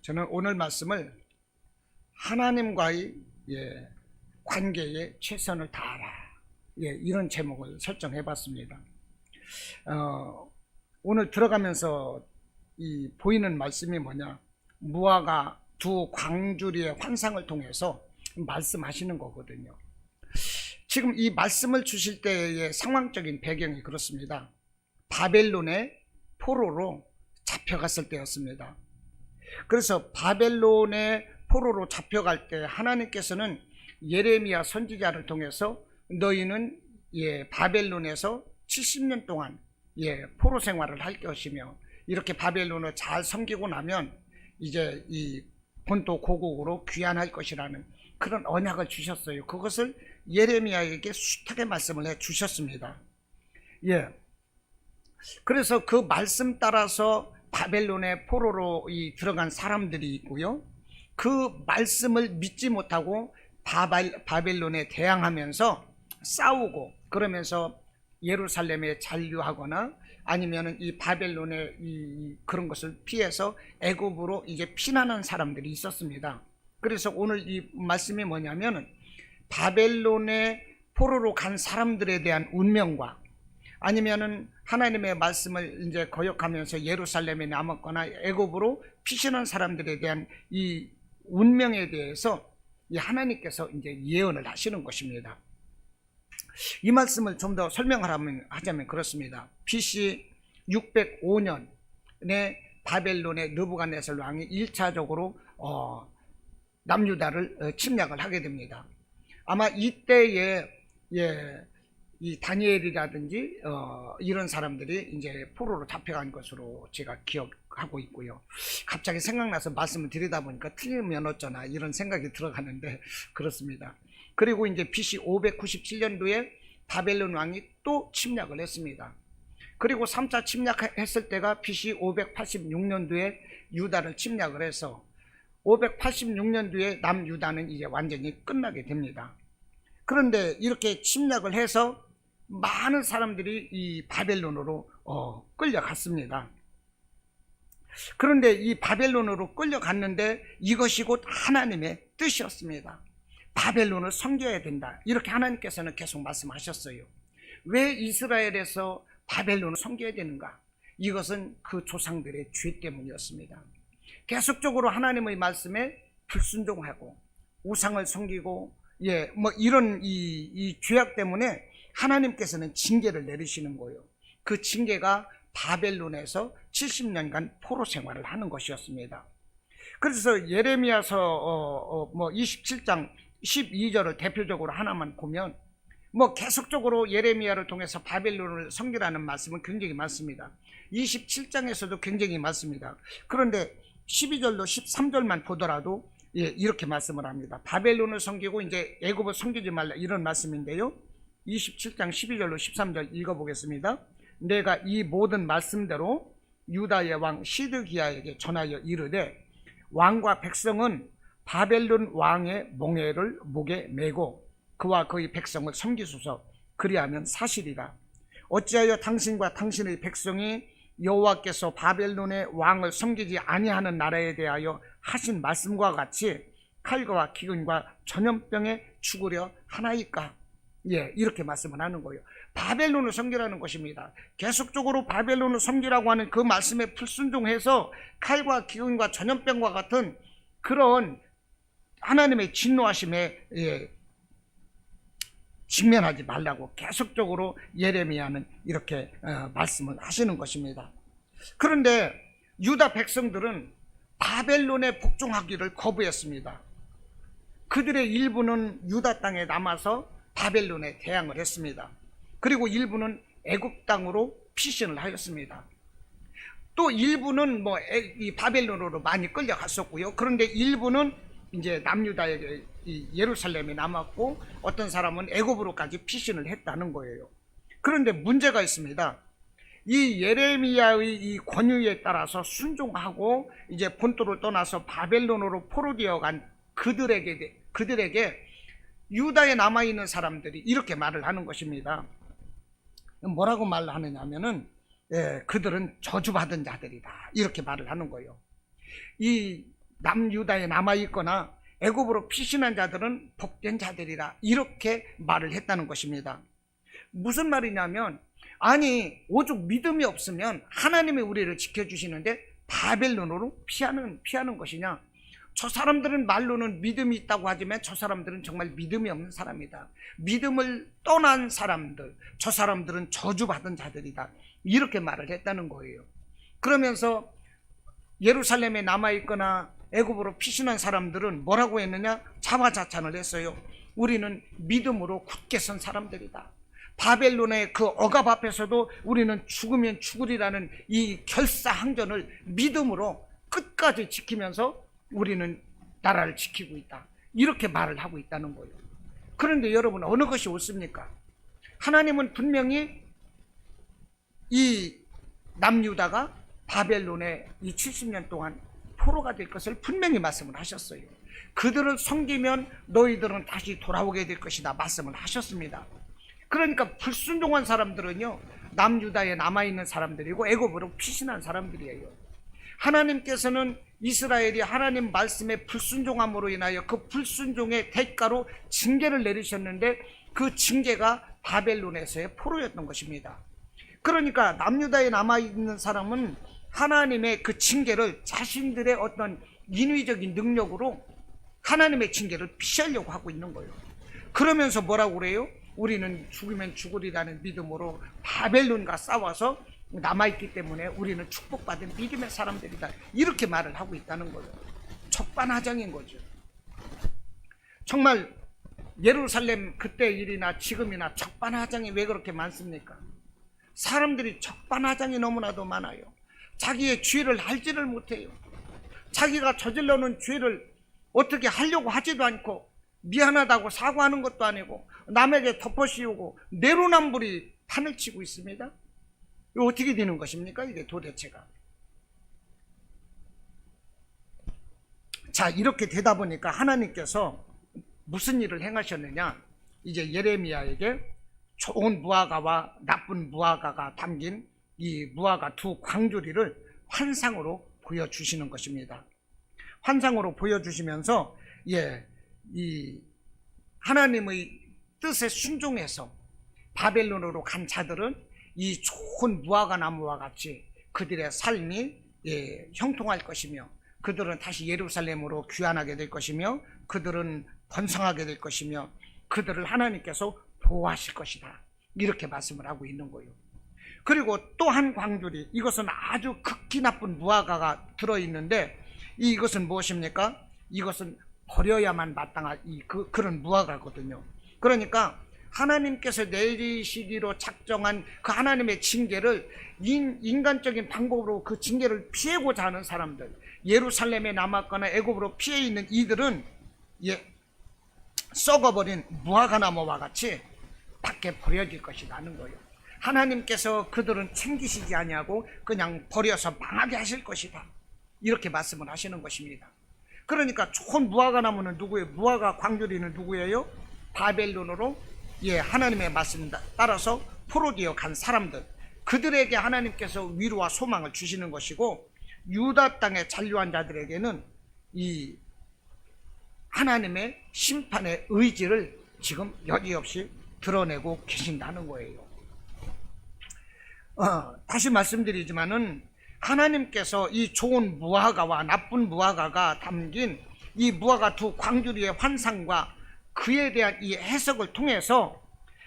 저는 오늘 말씀을 하나님과의 관계에 최선을 다하라, 이런 제목을 설정해 봤습니다. 오늘 들어가면서 보이는 말씀이 뭐냐, 무화과 두 광주리의 환상을 통해서 말씀하시는 거거든요. 지금 이 말씀을 주실 때의 상황적인 배경이 그렇습니다. 바벨론의 포로로 잡혀갔을 때였습니다. 그래서 바벨론의 포로로 잡혀갈 때 하나님께서는 예레미야 선지자를 통해서 너희는 바벨론에서 70년 동안 포로 생활을 할 것이며, 이렇게 바벨론을 잘 섬기고 나면 이제 이 본토 고국으로 귀환할 것이라는 그런 언약을 주셨어요. 그것을 예레미야에게 숱하게 말씀을 해 주셨습니다. 그래서 그 말씀 따라서 바벨론의 포로로 들어간 사람들이 있고요, 그 말씀을 믿지 못하고 바벨론에 대항하면서 싸우고, 그러면서 예루살렘에 잔류하거나 아니면은 이 바벨론의 그런 것을 피해서 애굽으로 이제 피난한 사람들이 있었습니다. 그래서 오늘 이 말씀이 뭐냐면은 바벨론의 포로로 간 사람들에 대한 운명과, 아니면은 하나님의 말씀을 이제 거역하면서 예루살렘에 남았거나 애굽으로 피신한 사람들에 대한 이 운명에 대해서 하나님께서 이제 예언을 하시는 것입니다. 이 말씀을 좀 더 설명하자면 그렇습니다. BC 605년에 바벨론의 느부갓네살 왕이 1차적으로 남유다를 침략을 하게 됩니다. 아마 이때에 이 다니엘이라든지 이런 사람들이 이제 포로로 잡혀간 것으로 제가 기억하고 있고요. 갑자기 생각나서 말씀을 드리다 보니까 틀리면 어쩌나 이런 생각이 들어가는데 그렇습니다. 그리고 이제 BC 597년도에 바벨론 왕이 또 침략을 했습니다. 그리고 3차 침략했을 때가 BC 586년도에 유다를 침략을 해서 586년도에 남유다는 이제 완전히 끝나게 됩니다. 그런데 이렇게 침략을 해서 많은 사람들이 이 바벨론으로 끌려갔습니다. 그런데 이 바벨론으로 끌려갔는데 이것이 곧 하나님의 뜻이었습니다. 바벨론을 섬겨야 된다, 이렇게 하나님께서는 계속 말씀하셨어요. 왜 이스라엘에서 바벨론을 섬겨야 되는가? 이것은 그 조상들의 죄 때문이었습니다. 계속적으로 하나님의 말씀에 불순종하고 우상을 섬기고 이런 이 죄악 때문에 하나님께서는 징계를 내리시는 거예요. 그 징계가 바벨론에서 70년간 포로 생활을 하는 것이었습니다. 그래서 예레미야서 27장 12절을 대표적으로 하나만 보면 계속적으로 예레미야를 통해서 바벨론을 섬기라는 말씀은 굉장히 많습니다. 27장에서도 굉장히 많습니다. 그런데 12절로 13절만 보더라도 이렇게 말씀을 합니다. 바벨론을 섬기고 이제 애굽을 섬기지 말라, 이런 말씀인데요. 27장 12절로 13절 읽어보겠습니다. 내가 이 모든 말씀대로 유다의 왕 시드기야에게 전하여 이르되, 왕과 백성은 바벨론 왕의 몽해를 목에 메고 그와 그의 백성을 섬기소서. 그리하면 사실이라. 어찌하여 당신과 당신의 백성이 여호와께서 바벨론의 왕을 섬기지 아니하는 나라에 대하여 하신 말씀과 같이 칼과 기근과 전염병에 죽으려 하나이까? 이렇게 말씀을 하는 거예요. 바벨론을 섬기라는 것입니다. 계속적으로 바벨론을 섬기라고 하는 그 말씀에 불순종해서 칼과 기근과 전염병과 같은 그런 하나님의 진노하심에 직면하지 말라고 계속적으로 예레미야는 이렇게 말씀을 하시는 것입니다. 그런데 유다 백성들은 바벨론에 복종하기를 거부했습니다. 그들의 일부는 유다 땅에 남아서 바벨론에 대항을 했습니다. 그리고 일부는 애굽 땅으로 피신을 하였습니다. 또 일부는 이 바벨론으로 많이 끌려갔었고요. 그런데 일부는 이제 남유다에 예루살렘에 남았고, 어떤 사람은 애굽으로까지 피신을 했다는 거예요. 그런데 문제가 있습니다. 이 예레미야의 이 권유에 따라서 순종하고 이제 본토를 떠나서 바벨론으로 포로되어 간 그들에게 유다에 남아있는 사람들이 이렇게 말을 하는 것입니다. 뭐라고 말을 하느냐면은 그들은 저주받은 자들이다, 이렇게 말을 하는 거예요. 이 남유다에 남아있거나 애굽으로 피신한 자들은 복된 자들이라, 이렇게 말을 했다는 것입니다. 무슨 말이냐면, 아니 오죽 믿음이 없으면 하나님이 우리를 지켜주시는데 바벨론으로 피하는 것이냐. 저 사람들은 말로는 믿음이 있다고 하지만 저 사람들은 정말 믿음이 없는 사람이다. 믿음을 떠난 사람들, 저 사람들은 저주받은 자들이다, 이렇게 말을 했다는 거예요. 그러면서 예루살렘에 남아있거나 애굽으로 피신한 사람들은 뭐라고 했느냐? 자화자찬을 했어요. 우리는 믿음으로 굳게 선 사람들이다. 바벨론의 그 억압 앞에서도 우리는 죽으면 죽으리라는 이 결사항전을 믿음으로 끝까지 지키면서 우리는 나라를 지키고 있다, 이렇게 말을 하고 있다는 거예요. 그런데 여러분, 어느 것이 옳습니까? 하나님은 분명히 이 남유다가 바벨론의 이 70년 동안 포로가 될 것을 분명히 말씀을 하셨어요. 그들을 섬기면 너희들은 다시 돌아오게 될 것이다 말씀을 하셨습니다. 그러니까 불순종한 사람들은요, 남유다에 남아있는 사람들이고 애굽으로 피신한 사람들이에요. 하나님께서는 이스라엘이 하나님 말씀에 불순종함으로 인하여 그 불순종의 대가로 징계를 내리셨는데, 그 징계가 바벨론에서의 포로였던 것입니다. 그러니까 남유다에 남아있는 사람은 하나님의 그 징계를 자신들의 어떤 인위적인 능력으로 하나님의 징계를 피하려고 하고 있는 거예요. 그러면서 뭐라고 그래요? 우리는 죽으면 죽으리라는 믿음으로 바벨론과 싸워서 남아있기 때문에 우리는 축복받은 믿음의 사람들이다, 이렇게 말을 하고 있다는 거예요. 적반하장인 거죠. 정말 예루살렘 그때 일이나 지금이나 적반하장이 왜 그렇게 많습니까? 사람들이 적반하장이 너무나도 많아요. 자기의 죄를 알지를 못해요. 자기가 저질러 놓은 죄를 어떻게 하려고 하지도 않고, 미안하다고 사과하는 것도 아니고, 남에게 덮어씌우고 내로남불이 판을 치고 있습니다. 이거 어떻게 되는 것입니까, 이게 도대체가? 자, 이렇게 되다 보니까 하나님께서 무슨 일을 행하셨느냐? 이제 예레미야에게 좋은 무화과와 나쁜 무화과가 담긴 이 무화과 두 광주리를 환상으로 보여주시는 것입니다. 환상으로 보여주시면서 이 하나님의 뜻에 순종해서 바벨론으로 간 자들은 이 좋은 무화과 나무와 같이 그들의 삶이 형통할 것이며, 그들은 다시 예루살렘으로 귀환하게 될 것이며, 그들은 번성하게 될 것이며, 그들을 하나님께서 보호하실 것이다, 이렇게 말씀을 하고 있는 거예요. 그리고 또 한 광주리, 이것은 아주 극히 나쁜 무화과가 들어있는데, 이것은 무엇입니까? 이것은 버려야만 마땅한 그런 무화과거든요. 그러니까 하나님께서 내리시기로 작정한 그 하나님의 징계를 인간적인 방법으로 그 징계를 피하고자 하는 사람들, 예루살렘에 남았거나 애굽으로 피해 있는 이들은 썩어버린 무화과나무와 같이 밖에 버려질 것이라는 거예요. 하나님께서 그들은 챙기시지 아니하고 그냥 버려서 망하게 하실 것이다, 이렇게 말씀을 하시는 것입니다. 그러니까 좋은 무화과나무는 누구예요? 무화과 광주리는 누구예요? 바벨론으로 하나님의 말씀 따라서 포로되어 간 사람들, 그들에게 하나님께서 위로와 소망을 주시는 것이고, 유다 땅에 잔류한 자들에게는 이 하나님의 심판의 의지를 지금 여지없이 드러내고 계신다는 거예요. 다시 말씀드리지만은 하나님께서 이 좋은 무화과와 나쁜 무화과가 담긴 이 무화과 두 광주리의 환상과 그에 대한 이 해석을 통해서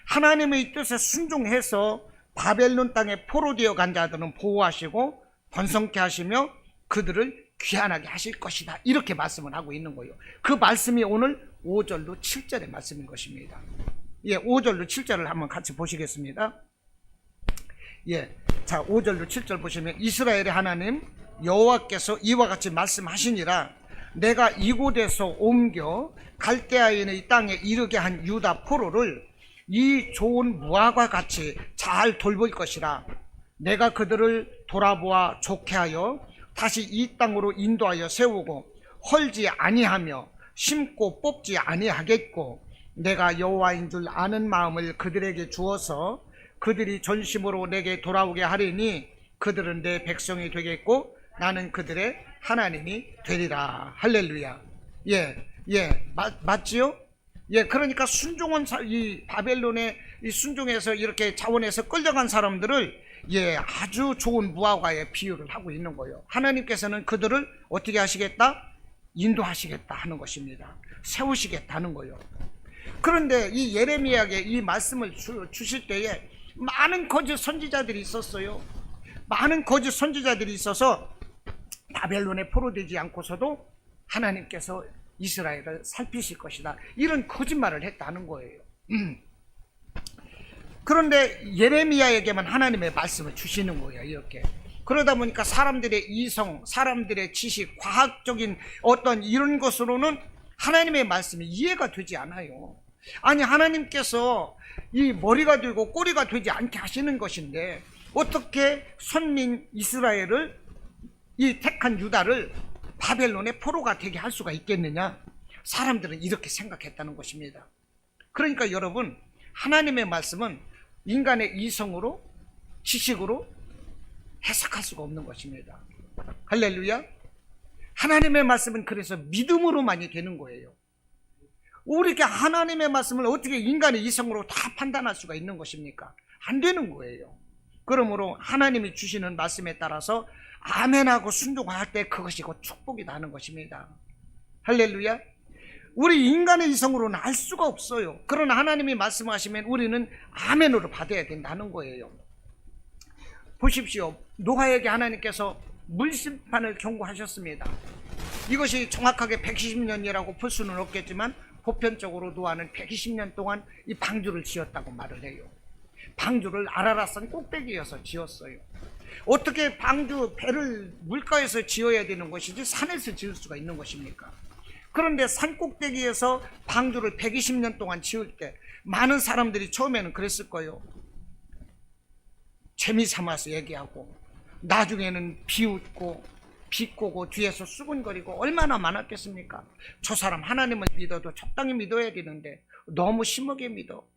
하나님의 뜻에 순종해서 바벨론 땅에 포로되어 간 자들은 보호하시고 번성케 하시며 그들을 귀환하게 하실 것이다, 이렇게 말씀을 하고 있는 거예요. 그 말씀이 오늘 5절로 7절의 말씀인 것입니다. 5절로 7절을 한번 같이 보시겠습니다. 자, 5절로 7절 보시면, 이스라엘의 하나님 여호와께서 이와 같이 말씀하시니라. 내가 이곳에서 옮겨 갈대아인의 땅에 이르게 한 유다 포로를 이 좋은 무화과 같이 잘 돌볼 것이라. 내가 그들을 돌아보아 좋게 하여 다시 이 땅으로 인도하여 세우고 헐지 아니하며 심고 뽑지 아니하겠고, 내가 여호와인 줄 아는 마음을 그들에게 주어서 그들이 전심으로 내게 돌아오게 하리니 그들은 내 백성이 되겠고 나는 그들의 하나님이 되리라. 할렐루야. 맞지요? 그러니까 순종한 이 바벨론의 이 순종에서 이렇게 자원에서 끌려간 사람들을 아주 좋은 무화과의 비유를 하고 있는 거예요. 하나님께서는 그들을 어떻게 하시겠다? 인도하시겠다 하는 것입니다. 세우시겠다는 거예요. 그런데 이 예레미야에게 이 말씀을 주실 때에 많은 거짓 선지자들이 있었어요. 많은 거짓 선지자들이 있어서 바벨론에 포로되지 않고서도 하나님께서 이스라엘을 살피실 것이다, 이런 거짓말을 했다는 거예요. 그런데 예레미야에게만 하나님의 말씀을 주시는 거예요. 이렇게 그러다 보니까 사람들의 이성, 사람들의 지식, 과학적인 어떤 이런 것으로는 하나님의 말씀이 이해가 되지 않아요. 아니, 하나님께서 이 머리가 되고 꼬리가 되지 않게 하시는 것인데 어떻게 선민 이스라엘을, 이 택한 유다를 바벨론의 포로가 되게 할 수가 있겠느냐? 사람들은 이렇게 생각했다는 것입니다. 그러니까 여러분, 하나님의 말씀은 인간의 이성으로, 지식으로 해석할 수가 없는 것입니다. 할렐루야. 하나님의 말씀은 그래서 믿음으로만이 되는 거예요. 우리가 하나님의 말씀을 어떻게 인간의 이성으로 다 판단할 수가 있는 것입니까? 안 되는 거예요. 그러므로 하나님이 주시는 말씀에 따라서 아멘하고 순종할 때 그것이 곧 축복이다 하는 것입니다. 할렐루야. 우리 인간의 이성으로는 알 수가 없어요. 그러나 하나님이 말씀하시면 우리는 아멘으로 받아야 된다는 거예요. 보십시오. 노아에게 하나님께서 물심판을 경고하셨습니다. 이것이 정확하게 120년이라고 볼 수는 없겠지만 보편적으로 노아는 120년 동안 이 방주를 지었다고 말을 해요. 방주를 아라랏산 꼭대기에서 지었어요. 어떻게 방주 배를 물가에서 지어야 되는 것이지 산에서 지을 수가 있는 것입니까? 그런데 산 꼭대기에서 방주를 120년 동안 지을 때 많은 사람들이 처음에는 그랬을 거예요. 재미삼아서 얘기하고 나중에는 비웃고 비꼬고 뒤에서 수군거리고 얼마나 많았겠습니까? 저 사람 하나님을 믿어도 적당히 믿어야 되는데 너무 심하게 믿어.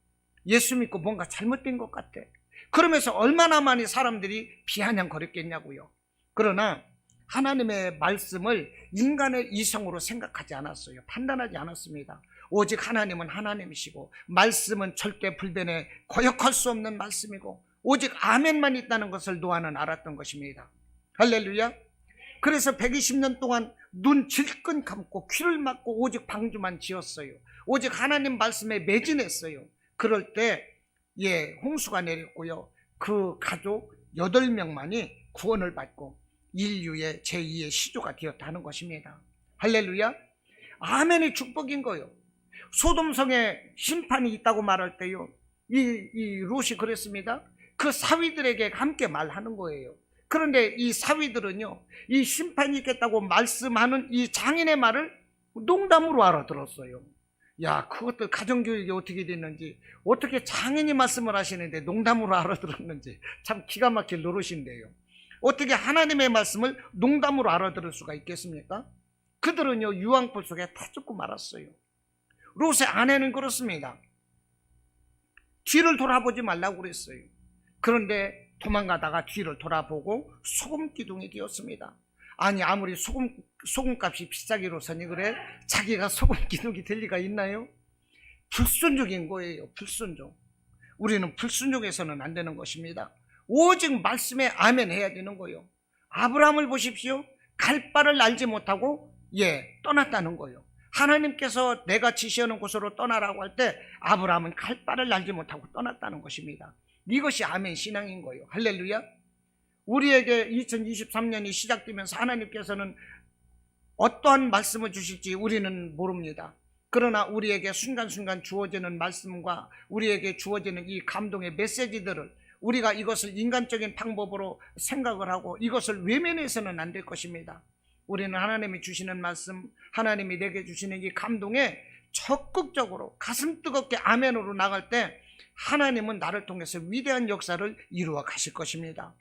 예수 믿고 뭔가 잘못된 것 같아. 그러면서 얼마나 많이 사람들이 비아냥거렸겠냐고요. 그러나 하나님의 말씀을 인간의 이성으로 생각하지 않았어요. 판단하지 않았습니다. 오직 하나님은 하나님이시고 말씀은 절대 불변에 거역할 수 없는 말씀이고 오직 아멘만 있다는 것을 노아는 알았던 것입니다. 할렐루야. 그래서 120년 동안 눈 질끈 감고 귀를 막고 오직 방주만 지었어요. 오직 하나님 말씀에 매진했어요. 그럴 때 홍수가 내렸고요. 그 가족 8명만이 구원을 받고 인류의 제2의 시조가 되었다는 것입니다. 할렐루야. 아멘의 축복인 거예요. 소돔성에 심판이 있다고 말할 때요, 이 롯이 그랬습니다. 그 사위들에게 함께 말하는 거예요. 그런데 이 사위들은요, 이 심판이 있겠다고 말씀하는 이 장인의 말을 농담으로 알아들었어요. 야, 그것도 가정교육이 어떻게 됐는지, 어떻게 장인이 말씀을 하시는데 농담으로 알아들었는지 참 기가 막힐 노릇인데요. 어떻게 하나님의 말씀을 농담으로 알아들을 수가 있겠습니까? 그들은요, 유황불 속에 다 죽고 말았어요. 롯의 아내는 그렇습니다. 뒤를 돌아보지 말라고 그랬어요. 그런데 도망가다가 뒤를 돌아보고 소금 기둥이 되었습니다. 아니, 아무리 소금값이 비싸기로서니 그래 자기가 소금 기둥이 될 리가 있나요? 불순종인 거예요. 불순종. 우리는 불순종해서는 안 되는 것입니다. 오직 말씀에 아멘 해야 되는 거예요. 아브라함을 보십시오. 갈 바를 알지 못하고 떠났다는 거예요. 하나님께서 내가 지시하는 곳으로 떠나라고 할 때 아브라함은 갈 바를 알지 못하고 떠났다는 것입니다. 이것이 아멘 신앙인 거예요. 할렐루야. 우리에게 2023년이 시작되면서 하나님께서는 어떠한 말씀을 주실지 우리는 모릅니다. 그러나 우리에게 순간순간 주어지는 말씀과 우리에게 주어지는 이 감동의 메시지들을 우리가 이것을 인간적인 방법으로 생각을 하고 이것을 외면해서는 안 될 것입니다. 우리는 하나님이 주시는 말씀, 하나님이 내게 주시는 이 감동에 적극적으로 가슴 뜨겁게 아멘으로 나갈 때 하나님은 나를 통해서 위대한 역사를 이루어 가실 것입니다.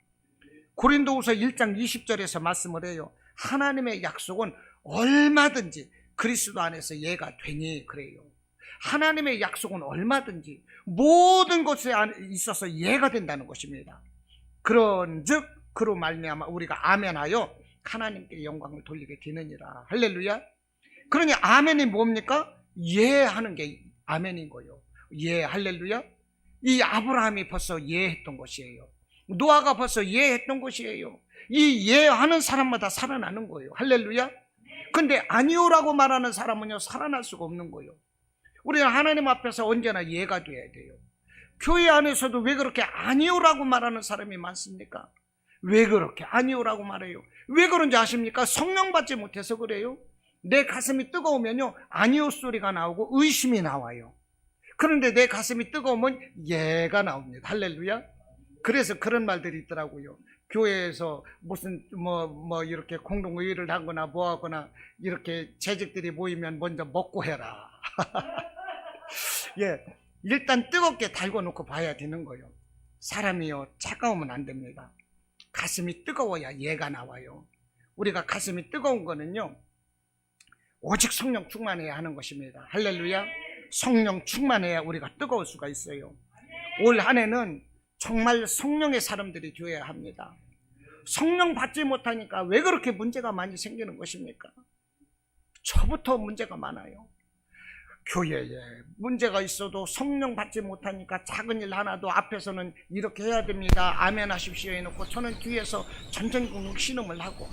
고린도후서 1장 20절에서 말씀을 해요. 하나님의 약속은 얼마든지 그리스도 안에서 예가 되니 그래요. 하나님의 약속은 얼마든지 모든 것에 있어서 예가 된다는 것입니다. 그런즉 그로 말미암아 우리가 아멘하여 하나님께 영광을 돌리게 되느니라. 할렐루야. 그러니 아멘이 뭡니까? 예하는 게 아멘인 거예요. 예, 할렐루야. 이 아브라함이 벌써 예했던 것이에요. 노아가 벌써 예했던 것이에요. 이 예하는 사람마다 살아나는 거예요. 할렐루야. 근데 아니오라고 말하는 사람은요, 살아날 수가 없는 거예요. 우리는 하나님 앞에서 언제나 예가 돼야 돼요. 교회 안에서도 왜 그렇게 아니오라고 말하는 사람이 많습니까? 왜 그렇게 아니오라고 말해요? 왜 그런지 아십니까? 성령 받지 못해서 그래요. 내 가슴이 뜨거우면요, 아니오 소리가 나오고 의심이 나와요. 그런데 내 가슴이 뜨거우면 예가 나옵니다. 할렐루야. 그래서 그런 말들이 있더라고요. 교회에서 무슨 이렇게 공동의의를 하거나 뭐 하거나 이렇게 재직들이 모이면 먼저 먹고 해라. 예, 일단 뜨겁게 달궈놓고 봐야 되는 거예요. 사람이요, 차가우면 안 됩니다. 가슴이 뜨거워야 예가 나와요. 우리가 가슴이 뜨거운 거는요, 오직 성령 충만해야 하는 것입니다. 할렐루야. 성령 충만해야 우리가 뜨거울 수가 있어요. 올 한 해는 정말 성령의 사람들이 되어야 합니다. 성령 받지 못하니까 왜 그렇게 문제가 많이 생기는 것입니까? 저부터 문제가 많아요. 교회에 문제가 있어도 성령 받지 못하니까 작은 일 하나도 앞에서는 이렇게 해야 됩니다, 아멘 하십시오 해놓고 저는 뒤에서 전전긍긍 신음을 하고,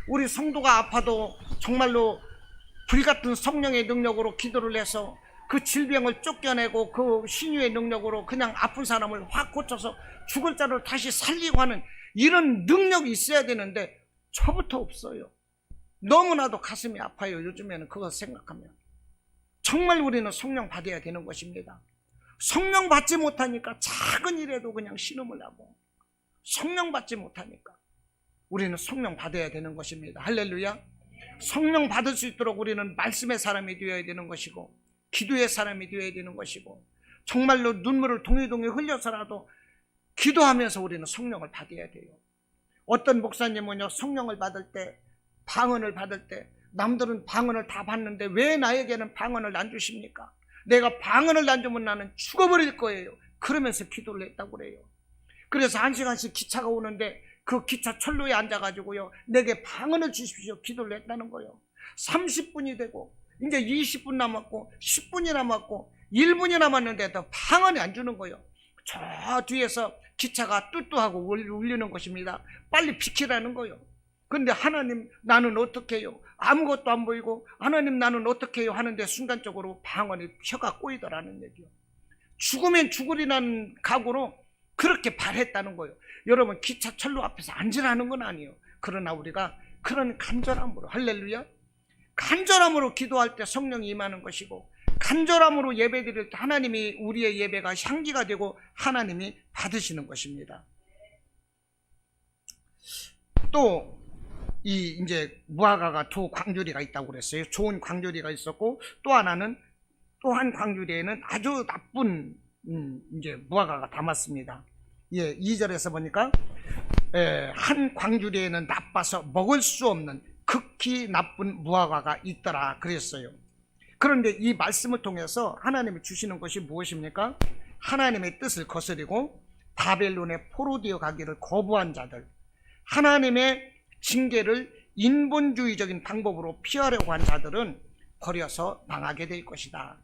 우리 성도가 아파도 정말로 불같은 성령의 능력으로 기도를 해서 그 질병을 쫓겨내고 그 신유의 능력으로 그냥 아픈 사람을 확 고쳐서 죽을 자를 다시 살리고 하는 이런 능력이 있어야 되는데 저부터 없어요. 너무나도 가슴이 아파요. 요즘에는 그거 생각하면. 정말 우리는 성령 받아야 되는 것입니다. 성령 받지 못하니까 작은 일에도 그냥 신음을 하고, 성령 받지 못하니까 우리는 성령 받아야 되는 것입니다. 할렐루야. 성령 받을 수 있도록 우리는 말씀의 사람이 되어야 되는 것이고, 기도의 사람이 되어야 되는 것이고, 정말로 눈물을 동이동이 흘려서라도 기도하면서 우리는 성령을 받아야 돼요. 어떤 목사님은요, 성령을 받을 때, 방언을 받을 때, 남들은 방언을 다 받는데 왜 나에게는 방언을 안 주십니까? 내가 방언을 안 주면 나는 죽어버릴 거예요. 그러면서 기도를 했다고 그래요. 그래서 1시간씩 기차가 오는데 그 기차 철로에 앉아가지고요, 내게 방언을 주십시오 기도를 했다는 거예요. 30분이 되고 이제 20분 남았고 10분이 남았고 1분이 남았는데도 방언이 안 주는 거예요. 저 뒤에서 기차가 뚜뚜하고 울리는 것입니다. 빨리 비키라는 거예요. 근데 하나님 나는 어떻게 해요? 아무것도 안 보이고 하나님 나는 어떻게 해요? 하는데 순간적으로 방언이 혀가 꼬이더라는 얘기요. 죽으면 죽으리라는 각오로 그렇게 바랬다는 거예요. 여러분, 기차 철로 앞에서 앉으라는 건 아니에요. 그러나 우리가 그런 간절함으로, 할렐루야, 간절함으로 기도할 때 성령이 임하는 것이고, 간절함으로 예배 드릴 때 하나님이 우리의 예배가 향기가 되고 하나님이 받으시는 것입니다. 또 이제 무화과가 두 광주리가 있다고 그랬어요. 좋은 광주리가 있었고, 또 하나는, 또 한 광주리에는 아주 나쁜 이제 무화과가 담았습니다. 예, 2절에서 보니까 한 광주리에는 나빠서 먹을 수 없는 극히 나쁜 무화과가 있더라 그랬어요. 그런데 이 말씀을 통해서 하나님이 주시는 것이 무엇입니까? 하나님의 뜻을 거스리고 바벨론에 포로되어 가기를 거부한 자들, 하나님의 징계를 인본주의적인 방법으로 피하려고 한 자들은 버려서 망하게 될 것이다.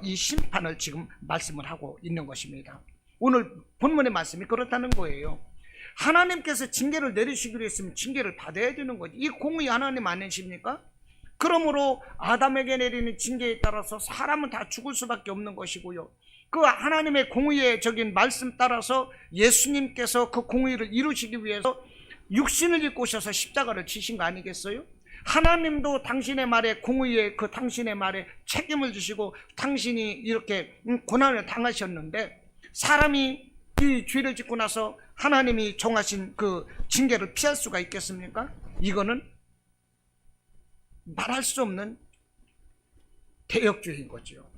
이 심판을 지금 말씀을 하고 있는 것입니다. 오늘 본문의 말씀이 그렇다는 거예요. 하나님께서 징계를 내리시기로 했으면 징계를 받아야 되는 거지. 이 공의 하나님 아니십니까? 그러므로 아담에게 내리는 징계에 따라서 사람은 다 죽을 수밖에 없는 것이고요, 그 하나님의 공의적인 말씀 따라서 예수님께서 그 공의를 이루시기 위해서 육신을 입고 오셔서 십자가를 지신 거 아니겠어요? 하나님도 당신의 말에, 공의의 그 당신의 말에 책임을 지시고 당신이 이렇게 고난을 당하셨는데, 사람이 이 죄를 짓고 나서 하나님이 정하신 그 징계를 피할 수가 있겠습니까? 이거는 말할 수 없는 대역죄인 거죠.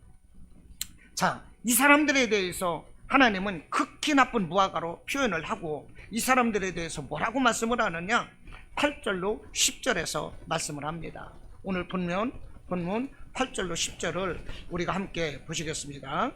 자, 이 사람들에 대해서 하나님은 극히 나쁜 무화과로 표현을 하고, 이 사람들에 대해서 뭐라고 말씀을 하느냐? 8절로 10절에서 말씀을 합니다. 오늘 본문 8절로 10절을 우리가 함께 보시겠습니다.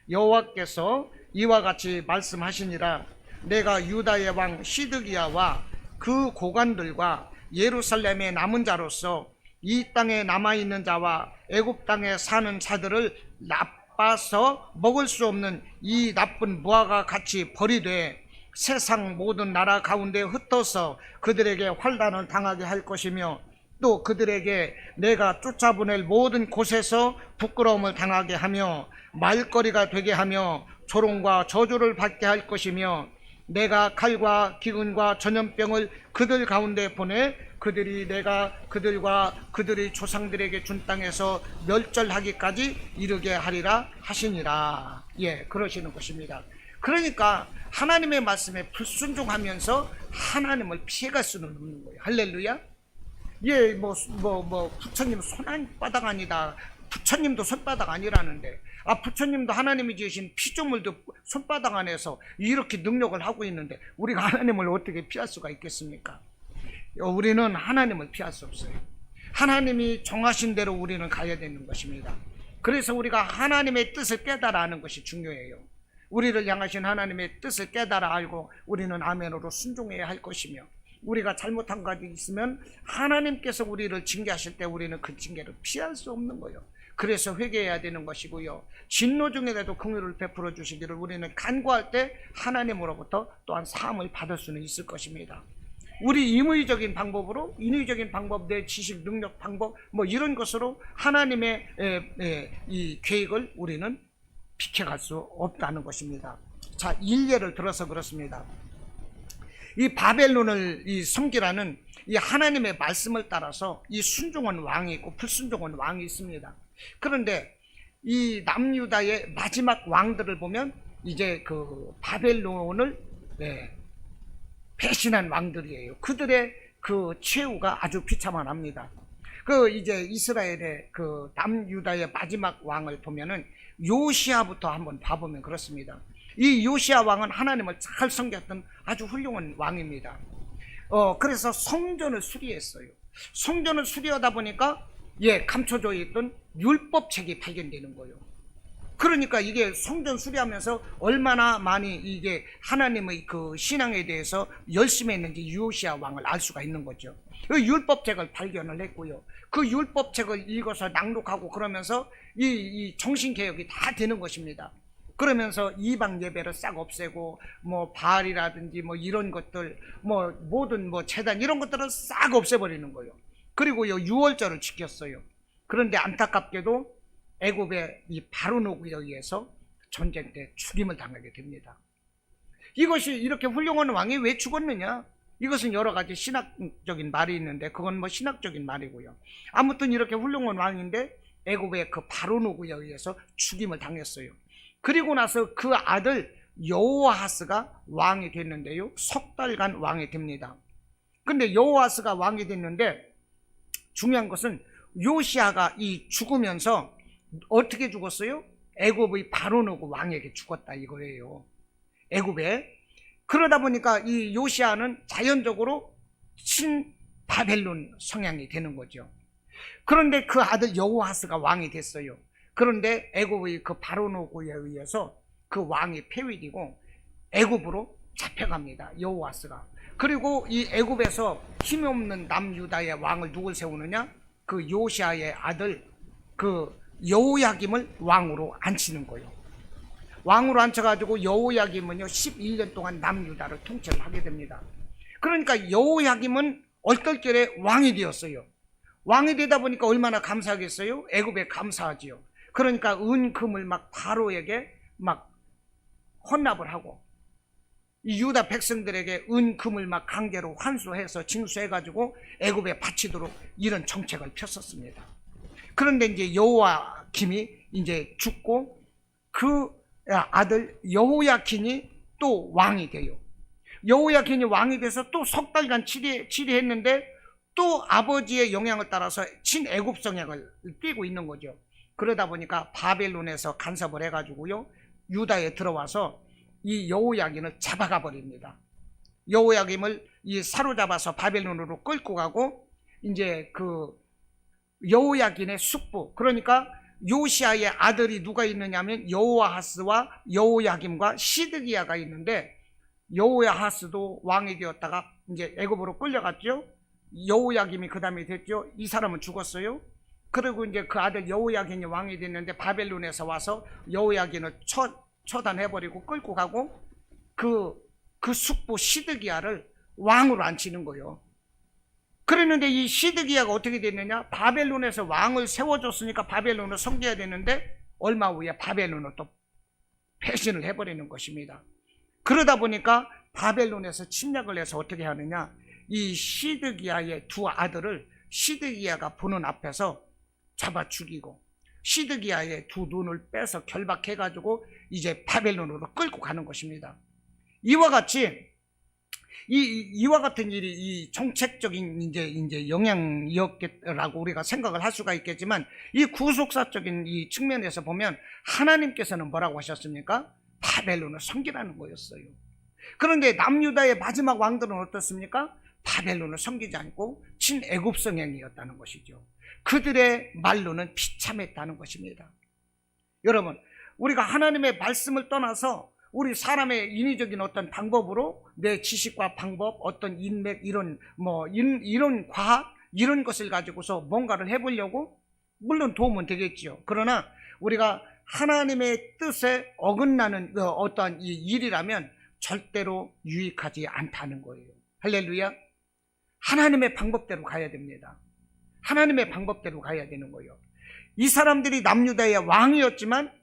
여호와께서 이와 같이 말씀하시니라. 내가 유다의 왕 시드기야와 그 고관들과 예루살렘의 남은 자로서 이 땅에 남아있는 자와 애굽 땅에 사는 자들을 나빠서 먹을 수 없는 이 나쁜 무화과 같이 버리되 세상 모든 나라 가운데 흩어서 그들에게 환난을 당하게 할 것이며 또 그들에게 내가 쫓아보낼 모든 곳에서 부끄러움을 당하게 하며 말거리가 되게 하며 조롱과 저주를 받게 할 것이며 내가 칼과 기근과 전염병을 그들 가운데 보내 그들이 내가 그들과 그들의 조상들에게 준 땅에서 멸절하기까지 이르게 하리라 하시니라. 예, 그러시는 것입니다. 그러니까 하나님의 말씀에 불순종하면서 하나님을 피해갈 수는 없는 거예요. 할렐루야. 예, 부처님 손바닥 아니다. 부처님도 손바닥 아니라는데, 부처님도 하나님이 지으신 피조물도 손바닥 안에서 이렇게 능력을 하고 있는데 우리가 하나님을 어떻게 피할 수가 있겠습니까? 우리는 하나님을 피할 수 없어요. 하나님이 정하신 대로 우리는 가야 되는 것입니다. 그래서 우리가 하나님의 뜻을 깨달아 아는 것이 중요해요. 우리를 향하신 하나님의 뜻을 깨달아 알고 우리는 아멘으로 순종해야 할 것이며, 우리가 잘못한 것이 있으면 하나님께서 우리를 징계하실 때 우리는 그 징계를 피할 수 없는 거예요. 그래서 회개해야 되는 것이고요. 진노 중에라도 긍휼을 베풀어 주시기를 우리는 간구할 때 하나님으로부터 또한 사함을 받을 수는 있을 것입니다. 우리 임의적인 방법으로, 인위적인 방법, 내 지식, 능력, 방법 이런 것으로 하나님의 이 계획을 우리는 비켜갈 수 없다는 것입니다. 자, 일례를 들어서 그렇습니다. 이 바벨론을 섬기라는 이 하나님의 말씀을 따라서 이 순종한 왕이 있고 불순종한 왕이 있습니다. 그런데 이 남유다의 마지막 왕들을 보면 이제 그 바벨론을 배신한 왕들이에요. 그들의 그 최후가 아주 비참합니다. 이제 이스라엘의 그 남유다의 마지막 왕을 보면은 요시아부터 한번 봐보면 그렇습니다. 이 요시아 왕은 하나님을 잘 섬겼던 아주 훌륭한 왕입니다. 그래서 성전을 수리했어요. 성전을 수리하다 보니까 감춰져 있던 율법책이 발견되는 거예요. 그러니까 이게 성전 수리하면서 얼마나 많이 이게 하나님의 그 신앙에 대해서 열심히 했는지 요시아 왕을 알 수가 있는 거죠. 그 율법책을 발견을 했고요. 그 율법책을 읽어서 낭독하고 그러면서 이 정신개혁이 다 되는 것입니다. 그러면서 이방 예배를 싹 없애고 바알이라든지 이런 것들 모든 제단 이런 것들을 싹 없애버리는 거예요. 그리고요 유월절을 지켰어요. 그런데 안타깝게도 애굽의 이 바로노에 의해서 전쟁 때 죽임을 당하게 됩니다. 이것이 이렇게 훌륭한 왕이 왜 죽었느냐? 이것은 여러 가지 신학적인 말이 있는데 그건 신학적인 말이고요. 아무튼 이렇게 훌륭한 왕인데 애굽의 그 바로노에 의해서 죽임을 당했어요. 그리고 나서 그 아들 여호아하스가 왕이 됐는데요. 석 달간 왕이 됩니다. 근데 여호아하스가 왕이 됐는데 중요한 것은 요시아가 이 죽으면서 어떻게 죽었어요? 애굽의 바로노 왕에게 죽었다 이거예요. 애굽에. 그러다 보니까 이 요시아는 자연적으로 친바벨론 성향이 되는 거죠. 그런데 그 아들 여호아스가 왕이 됐어요. 그런데 애굽의 그 바로노고에 의해서 그 왕이 폐위되고 애굽으로 잡혀갑니다. 여호아스가. 그리고 이 애굽에서 힘이 없는 남유다의 왕을 누굴 세우느냐? 그 요시아의 아들 그 여호야김을 왕으로 앉히는 거예요. 왕으로 앉혀가지고 여호야김은요 11년 동안 남유다를 통치를 하게 됩니다. 그러니까 여호야김은 얼떨결에 왕이 되었어요. 왕이 되다 보니까 얼마나 감사하겠어요? 애굽에 감사하지요. 그러니까 은금을 막 바로에게 막 헌납을 하고 이 유다 백성들에게 은금을 막 강제로 환수해서 징수해가지고 애굽에 바치도록 이런 정책을 폈었습니다. 그런데 이제 여호야김이 이제 죽고 그 아들 여호야킨이 또 왕이 돼요. 여호야킨이 왕이 돼서 또 석 달간 치리했는데 또 아버지의 영향을 따라서 친애굽 성향을 띠고 있는 거죠. 그러다 보니까 바벨론에서 간섭을 해가지고요 유다에 들어와서 이 여호야긴을 잡아가 버립니다. 여호야김을 사로잡아서 바벨론으로 끌고 가고 이제 그 여호야긴의 숙부, 그러니까 요시아의 아들이 누가 있느냐면 여호아하스와 여호야김과 시드기야가 있는데 여호아하스도 왕이 되었다가 이제 애굽으로 끌려갔죠. 여호야김이 그 다음에 됐죠. 이 사람은 죽었어요. 그리고 이제 그 아들 여호야긴이 왕이 됐는데 바벨론에서 와서 여호야긴을 처단해버리고 끌고 가고 그 숙부 시드기야를 왕으로 앉히는 거예요. 그랬는데 이 시드기야가 어떻게 됐느냐? 바벨론에서 왕을 세워줬으니까 바벨론을 섬겨야 되는데 얼마 후에 바벨론을 또 배신을 해버리는 것입니다. 그러다 보니까 바벨론에서 침략을 해서 어떻게 하느냐? 이 시드기야의 두 아들을 시드기야가 보는 앞에서 잡아 죽이고 시드기야의 두 눈을 빼서 결박해가지고 이제 바벨론으로 끌고 가는 것입니다. 이와 같은 일이 이 정책적인 이제 영향이었겠라고 우리가 생각을 할 수가 있겠지만 이 구속사적인 이 측면에서 보면 하나님께서는 뭐라고 하셨습니까? 바벨론을 섬기라는 거였어요. 그런데 남유다의 마지막 왕들은 어떻습니까? 바벨론을 섬기지 않고 친애굽 성향이었다는 것이죠. 그들의 말로는 비참했다는 것입니다. 여러분, 우리가 하나님의 말씀을 떠나서 우리 사람의 인위적인 어떤 방법으로 내 지식과 방법, 어떤 인맥, 이런 과학, 이런 것을 가지고서 뭔가를 해보려고 물론 도움은 되겠지요. 그러나 우리가 하나님의 뜻에 어긋나는 어떠한 이 일이라면 절대로 유익하지 않다는 거예요. 할렐루야. 하나님의 방법대로 가야 됩니다. 하나님의 방법대로 가야 되는 거예요. 이 사람들이 남유다의 왕이었지만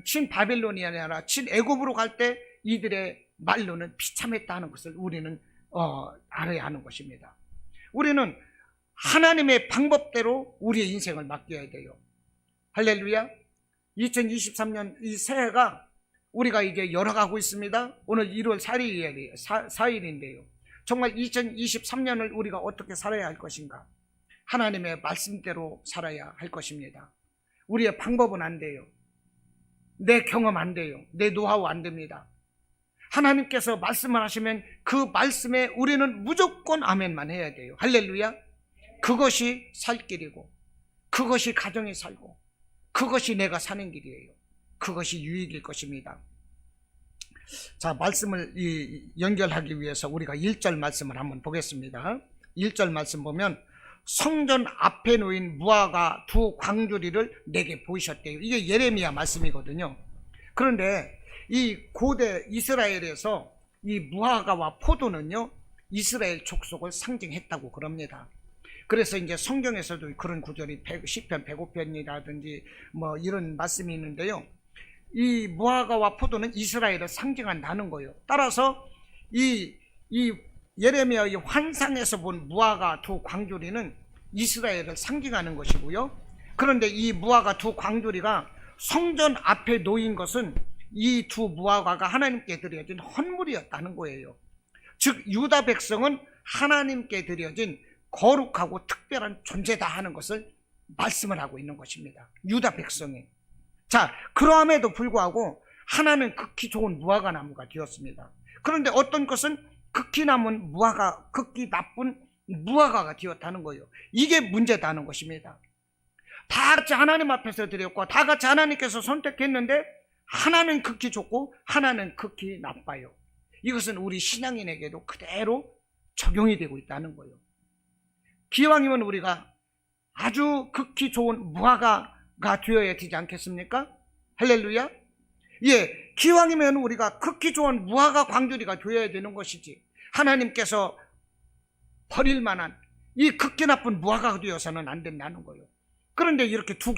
친바벨론이 아니라 친애굽으로 갈 때 이들의 말로는 비참했다는 것을 우리는 알아야 하는 것입니다. 우리는 하나님의 방법대로 우리의 인생을 맡겨야 돼요. 할렐루야. 2023년 이 새해가 우리가 이제 열어가고 있습니다. 오늘 1월 4일인데요. 정말 2023년을 우리가 어떻게 살아야 할 것인가? 하나님의 말씀대로 살아야 할 것입니다. 우리의 방법은 안 돼요. 내 경험 안 돼요. 내 노하우 안 됩니다. 하나님께서 말씀을 하시면 그 말씀에 우리는 무조건 아멘만 해야 돼요. 할렐루야. 그것이 살 길이고 그것이 가정이 살고 그것이 내가 사는 길이에요. 그것이 유익일 것입니다. 자, 말씀을 연결하기 위해서 우리가 1절 말씀을 한번 보겠습니다. 1절 말씀 보면 성전 앞에 놓인 무화과 두 광주리를 내게 보이셨대요. 이게 예레미야 말씀이거든요. 그런데 이 고대 이스라엘에서 이 무화과와 포도는요 이스라엘 족속을 상징했다고 그럽니다. 그래서 이제 성경에서도 그런 구절이 시편 105편이라든지 뭐 이런 말씀이 있는데요. 이 무화과와 포도는 이스라엘을 상징한다는 거예요. 따라서 이 예레미야의 환상에서 본 무화과 두 광주리는 이스라엘을 상징하는 것이고요. 그런데 이 무화과 두 광주리가 성전 앞에 놓인 것은 이 두 무화과가 하나님께 드려진 헌물이었다는 거예요. 즉 유다 백성은 하나님께 드려진 거룩하고 특별한 존재다 하는 것을 말씀을 하고 있는 것입니다. 유다 백성이. 자, 그러함에도 불구하고 하나는 극히 좋은 무화과 나무가 되었습니다. 그런데 어떤 것은 극히 나쁜 무화과가 되었다는 거예요. 이게 문제다는 것입니다. 다 같이 하나님 앞에서 드렸고 다 같이 하나님께서 선택했는데 하나는 극히 좋고 하나는 극히 나빠요. 이것은 우리 신앙인에게도 그대로 적용이 되고 있다는 거예요. 기왕이면 우리가 아주 극히 좋은 무화과가 되어야 되지 않겠습니까? 할렐루야. 예, 기왕이면 우리가 극히 좋은 무화과 광주리가 되어야 되는 것이지 하나님께서 버릴 만한 이 극히 나쁜 무화과가 되어서는 안 된다는 거예요. 그런데 이렇게 두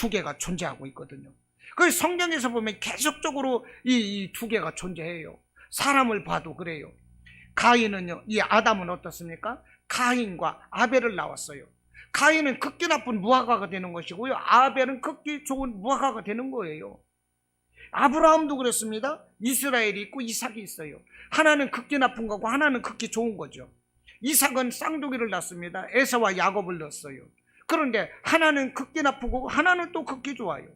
개가 존재하고 있거든요. 그 성경에서 보면 계속적으로 이 두 개가 존재해요. 사람을 봐도 그래요. 가인은요, 이 아담은 어떻습니까? 가인과 아벨을 낳았어요. 가인은 극히 나쁜 무화과가 되는 것이고요. 아벨은 극히 좋은 무화과가 되는 거예요. 아브라함도 그랬습니다. 이스라엘이 있고 이삭이 있어요. 하나는 극히 나쁜 거고 하나는 극히 좋은 거죠. 이삭은 쌍둥이를 낳습니다. 에서와 야곱을 낳았어요. 그런데 하나는 극히 나쁘고 하나는 또 극히 좋아요.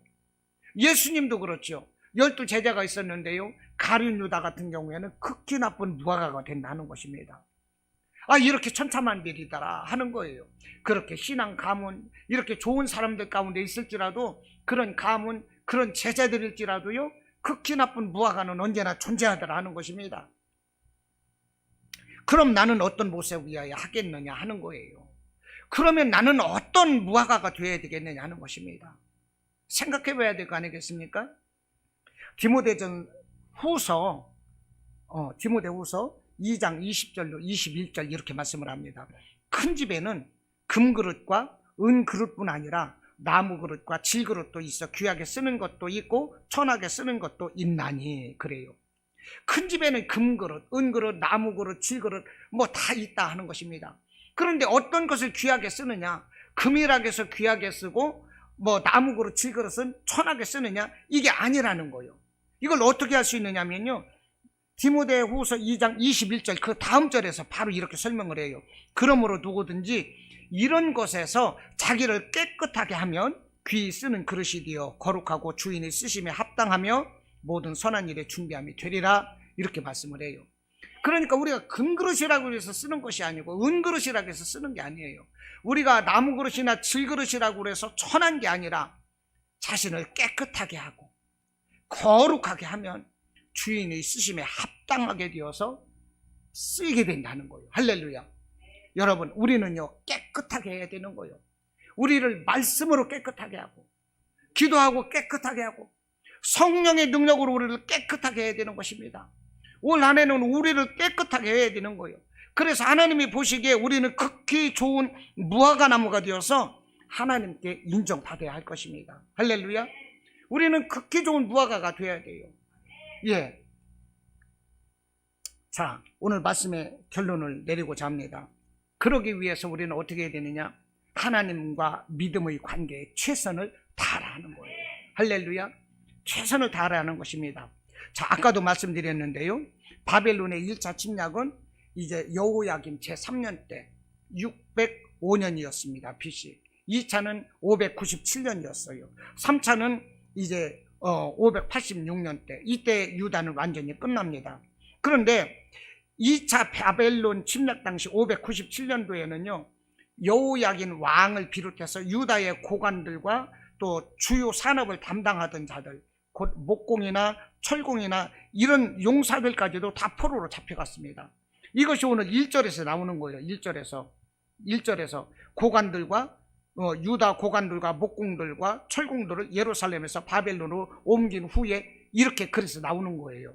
예수님도 그렇죠. 12 제자가 있었는데요. 가룟 유다 같은 경우에는 극히 나쁜 무화과가 된다는 것입니다. 이렇게 천차만별이더라 하는 거예요. 그렇게 신앙 가문, 이렇게 좋은 사람들 가운데 있을지라도 그런 가문, 그런 제자들일지라도요, 극히 나쁜 무화과는 언제나 존재하더라 하는 것입니다. 그럼 나는 어떤 모습을 위하여 하겠느냐 하는 거예요. 그러면 나는 어떤 무화과가 되어야 되겠느냐 하는 것입니다. 생각해 봐야 될 거 아니겠습니까? 디모데전 후서 디모데후서 2장 20절로 21절 이렇게 말씀을 합니다. 큰 집에는 금그릇과 은그릇뿐 아니라 나무그릇과 질그릇도 있어 귀하게 쓰는 것도 있고 천하게 쓰는 것도 있나니 그래요. 큰 집에는 금그릇, 은그릇, 나무그릇, 질그릇 뭐 다 있다 하는 것입니다. 그런데 어떤 것을 귀하게 쓰느냐, 금이라고 해서 귀하게 쓰고 뭐 나무그릇, 질그릇은 천하게 쓰느냐, 이게 아니라는 거예요. 이걸 어떻게 할 수 있느냐면요, 디모데후서 2장 21절 그 다음 절에서 바로 이렇게 설명을 해요. 그러므로 누구든지 이런 것에서 자기를 깨끗하게 하면 귀히 쓰는 그릇이 되어 거룩하고 주인이 쓰심에 합당하며 모든 선한 일에 준비함이 되리라 이렇게 말씀을 해요. 그러니까 우리가 금그릇이라고 해서 쓰는 것이 아니고 은그릇이라고 해서 쓰는 게 아니에요. 우리가 나무그릇이나 질그릇이라고 해서 천한 게 아니라 자신을 깨끗하게 하고 거룩하게 하면 주인의 쓰심에 합당하게 되어서 쓰이게 된다는 거예요. 할렐루야. 여러분, 우리는요 깨끗하게 해야 되는 거예요. 우리를 말씀으로 깨끗하게 하고 기도하고 깨끗하게 하고 성령의 능력으로 우리를 깨끗하게 해야 되는 것입니다. 올 한 해는 우리를 깨끗하게 해야 되는 거예요. 그래서 하나님이 보시기에 우리는 극히 좋은 무화과 나무가 되어서 하나님께 인정받아야 할 것입니다. 할렐루야. 우리는 극히 좋은 무화과가 되어야 돼요. 예. 자, 오늘 말씀의 결론을 내리고자 합니다. 그러기 위해서 우리는 어떻게 해야 되느냐? 하나님과 믿음의 관계에 최선을 다하라는 거예요. 할렐루야. 최선을 다하라는 것입니다. 자, 아까도 말씀드렸는데요, 바벨론의 1차 침략은 이제 여호야김 제3년 때 605년이었습니다. BC. 2차는 597년이었어요. 3차는 이제 586년 때, 이때 유다는 완전히 끝납니다. 그런데 2차 바벨론 침략 당시 597년도에는요 여호야긴 왕을 비롯해서 유다의 고관들과 또 주요 산업을 담당하던 자들, 곧 목공이나 철공이나 이런 용사들까지도 다 포로로 잡혀갔습니다. 이것이 오늘 1절에서 나오는 거예요. 1절에서 고관들과 유다 고관들과 목공들과 철공들을 예루살렘에서 바벨론으로 옮긴 후에 이렇게 그래서 나오는 거예요.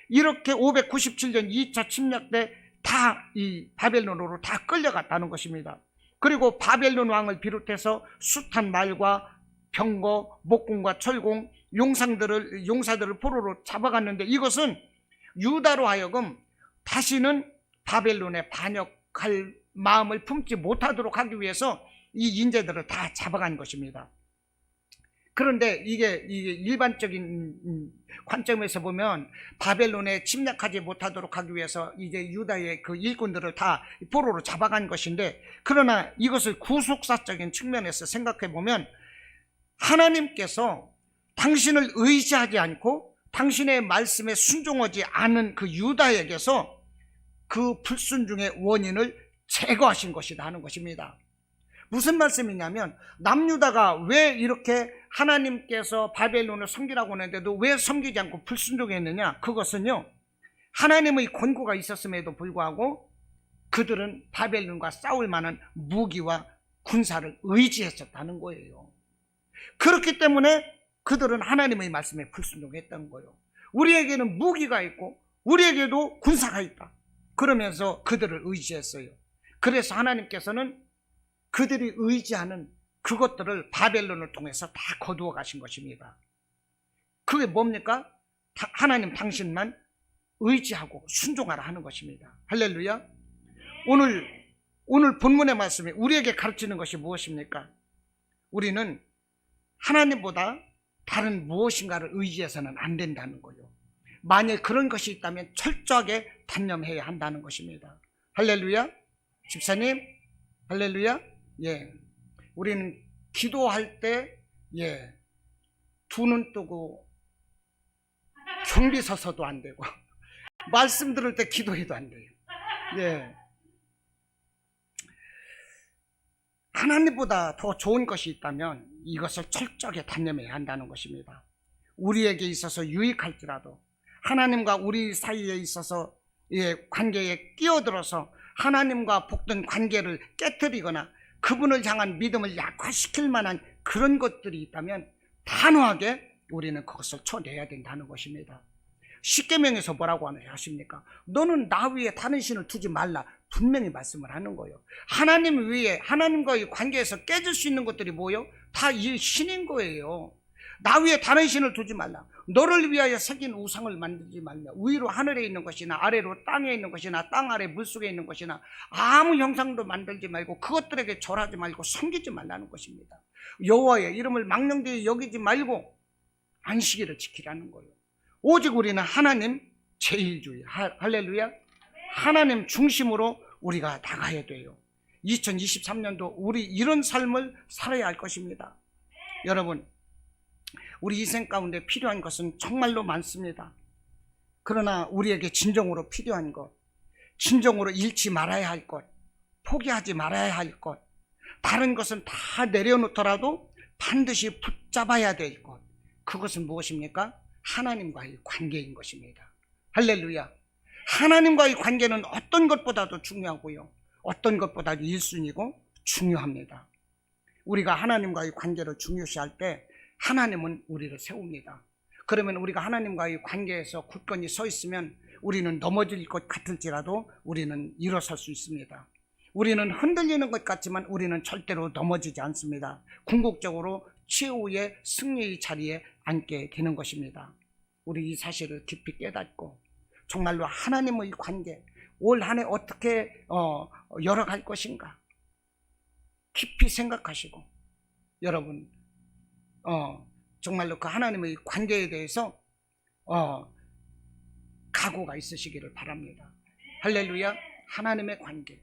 이렇게 597년 2차 침략 때 다 이 바벨론으로 다 끌려갔다는 것입니다. 그리고 바벨론 왕을 비롯해서 숱한 말과 병거, 목공과 철공, 용사들을 포로로 잡아갔는데 이것은 유다로 하여금 다시는 바벨론에 반역할 마음을 품지 못하도록 하기 위해서 이 인재들을 다 잡아간 것입니다. 그런데 이게 일반적인 관점에서 보면 바벨론에 침략하지 못하도록 하기 위해서 이제 유다의 그 일꾼들을 다 포로로 잡아간 것인데, 그러나 이것을 구속사적인 측면에서 생각해 보면 하나님께서 당신을 의지하지 않고 당신의 말씀에 순종하지 않은 그 유다에게서 그 불순종의 원인을 제거하신 것이다 하는 것입니다. 무슨 말씀이냐면, 남유다가 왜 이렇게 하나님께서 바벨론을 섬기라고 하는데도 왜 섬기지 않고 불순종했느냐? 그것은요, 하나님의 권고가 있었음에도 불구하고 그들은 바벨론과 싸울 만한 무기와 군사를 의지했었다는 거예요. 그렇기 때문에 그들은 하나님의 말씀에 불순종했던 거예요. 우리에게는 무기가 있고 우리에게도 군사가 있다. 그러면서 그들을 의지했어요. 그래서 하나님께서는 그들이 의지하는 그것들을 바벨론을 통해서 다 거두어 가신 것입니다. 그게 뭡니까? 하나님 당신만 의지하고 순종하라 하는 것입니다. 할렐루야. 오늘 본문의 말씀이 우리에게 가르치는 것이 무엇입니까? 우리는 하나님보다 다른 무엇인가를 의지해서는 안 된다는 거예요. 만약 그런 것이 있다면 철저하게 단념해야 한다는 것입니다. 할렐루야. 집사님, 할렐루야. 예, 우리는 기도할 때, 예, 두 눈 뜨고 경비 서서도 안 되고 말씀 들을 때 기도해도 안 돼요. 예, 하나님보다 더 좋은 것이 있다면 이것을 철저하게 단념해야 한다는 것입니다. 우리에게 있어서 유익할지라도, 하나님과 우리 사이에 있어서 관계에 끼어들어서 하나님과 복된 관계를 깨뜨리거나 그분을 향한 믿음을 약화시킬 만한 그런 것들이 있다면 단호하게 우리는 그것을 쳐내야 된다는 것입니다. 십계명에서 뭐라고 하십니까? 너는 나 위에 다른 신을 두지 말라, 분명히 말씀을 하는 거예요. 하나님 위에, 하나님과의 관계에서 깨질 수 있는 것들이 뭐예요? 다 이 신인 거예요. 나 위에 다른 신을 두지 말라. 너를 위하여 새긴 우상을 만들지 말며 위로 하늘에 있는 것이나 아래로 땅에 있는 것이나 땅 아래 물속에 있는 것이나 아무 형상도 만들지 말고 그것들에게 절하지 말고 섬기지 말라는 것입니다. 여호와의 이름을 망령되이 여기지 말고 안식일을 지키라는 거예요. 오직 우리는 하나님 제일주의, 할렐루야, 하나님 중심으로 우리가 나가야 돼요. 2023년도 우리 이런 삶을 살아야 할 것입니다. 여러분, 우리 인생 가운데 필요한 것은 정말로 많습니다. 그러나 우리에게 진정으로 필요한 것, 진정으로 잃지 말아야 할 것, 포기하지 말아야 할 것, 다른 것은 다 내려놓더라도 반드시 붙잡아야 될 것, 그것은 무엇입니까? 하나님과의 관계인 것입니다. 할렐루야. 하나님과의 관계는 어떤 것보다도 중요하고요, 어떤 것보다도 1순위고 중요합니다. 우리가 하나님과의 관계를 중요시할 때 하나님은 우리를 세웁니다. 그러면 우리가 하나님과의 관계에서 굳건히 서 있으면 우리는 넘어질 것 같을지라도 우리는 일어설 수 있습니다. 우리는 흔들리는 것 같지만 우리는 절대로 넘어지지 않습니다. 궁극적으로 최후의 승리의 자리에 앉게 되는 것입니다. 우리 이 사실을 깊이 깨닫고 정말로 하나님의 관계, 올 한 해 어떻게 열어갈 것인가 깊이 생각하시고, 여러분 정말로 그 하나님의 관계에 대해서 각오가 있으시기를 바랍니다. 할렐루야. 하나님의 관계,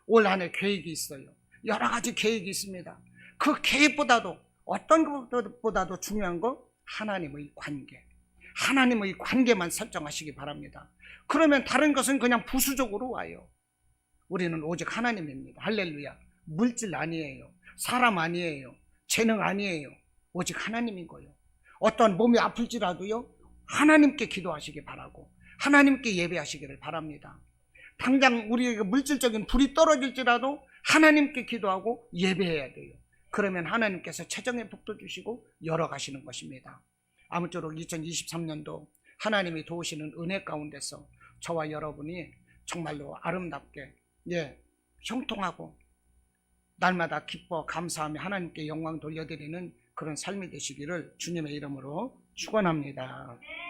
올 한 해 계획이 있어요. 여러 가지 계획이 있습니다. 그 계획보다도 어떤 것보다도 중요한 거 하나님의 관계, 하나님의 관계만 설정하시기 바랍니다. 그러면 다른 것은 그냥 부수적으로 와요. 우리는 오직 하나님입니다. 할렐루야. 물질 아니에요, 사람 아니에요, 재능 아니에요. 오직 하나님인 거예요. 어떤 몸이 아플지라도요, 하나님께 기도하시기 바라고 하나님께 예배하시기를 바랍니다. 당장 우리에게 물질적인 불이 떨어질지라도 하나님께 기도하고 예배해야 돼요. 그러면 하나님께서 최정의 복도 주시고 열어가시는 것입니다. 아무쪼록 2023년도 하나님이 도우시는 은혜 가운데서 저와 여러분이 정말로 아름답게, 형통하고 날마다 기뻐 감사하며 하나님께 영광 돌려드리는 그런 삶이 되시기를 주님의 이름으로 축원합니다.